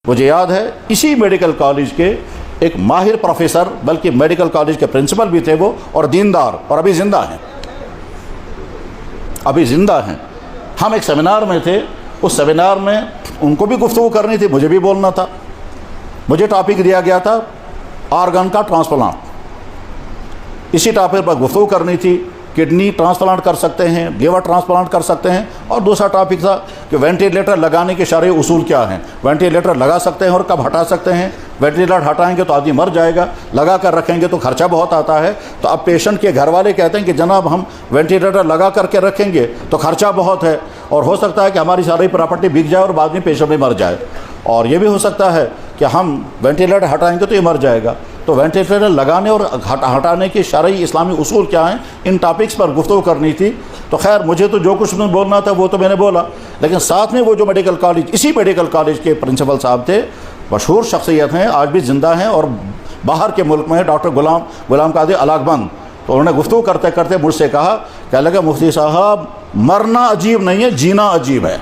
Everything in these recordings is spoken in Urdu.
مجھے یاد ہے اسی میڈیکل کالج کے ایک ماہر پروفیسر، بلکہ میڈیکل کالج کے پرنسپل بھی تھے وہ، اور دیندار، اور ابھی زندہ ہیں. ہم ایک سیمینار میں تھے، اس سیمینار میں ان کو بھی گفتگو کرنی تھی، مجھے بھی بولنا تھا. مجھے ٹاپک دیا گیا تھا آرگن کا ٹرانسپلانٹ. اسی ٹاپک پر گفتگو کرنی تھی. کڈنی ٹرانسپلانٹ کر سکتے ہیں، لیور ٹرانسپلانٹ کر سکتے ہیں، اور دوسرا ٹاپک تھا کہ وینٹیلیٹر لگانے کے شرعی اصول کیا ہیں. وینٹیلیٹر لگا سکتے ہیں اور کب ہٹا سکتے ہیں. وینٹیلیٹر ہٹائیں گے تو آدمی مر جائے گا، لگا کر رکھیں گے تو خرچہ بہت آتا ہے. تو اب پیشنٹ کے گھر والے کہتے ہیں کہ جناب ہم وینٹیلیٹر لگا کر کے رکھیں گے تو خرچہ بہت ہے، اور ہو سکتا ہے کہ ہماری ساری پراپرٹی بک جائے اور بعد میں پیشنٹ بھی مر جائے، اور یہ بھی ہو سکتا ہے کہ ہم وینٹیلیٹر ہٹائیں گے تو یہ مر جائے گا. تو وینٹیلیٹر لگانے اور ہٹانے کے شرعی اسلامی اصول کیا ہیں، ان ٹاپکس پر گفتگو کرنی تھی. تو خیر مجھے تو جو کچھ بولنا تھا وہ تو میں نے بولا، لیکن ساتھ میں وہ جو میڈیکل کالج، اسی میڈیکل کالج کے پرنسپل صاحب تھے، مشہور شخصیت ہیں، آج بھی زندہ ہیں اور باہر کے ملک میں، ڈاکٹر غلام قادری علاقبند. تو انہوں نے گفتگو کرتے کرتے مجھ سے کہا، کہنے لگا مفتی صاحب مرنا عجیب نہیں ہے، جینا عجیب ہے.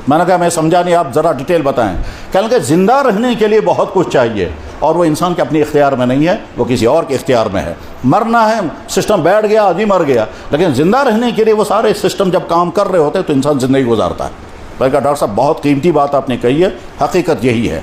میں نے کہا میں سمجھا نہیں، آپ ذرا ڈیٹیل بتائیں. کہنے لگا زندہ رہنے کے لیے بہت کچھ چاہیے، اور وہ انسان کے اپنے اختیار میں نہیں ہے، وہ کسی اور کے اختیار میں ہے. مرنا ہے، سسٹم بیٹھ گیا، آدمی مر گیا، لیکن زندہ رہنے کے لیے وہ سارے سسٹم جب کام کر رہے ہوتے ہیں تو انسان زندگی گزارتا ہے. میں نے کہا ڈاکٹر صاحب بہت قیمتی بات آپ نے کہی ہے، حقیقت یہی ہے.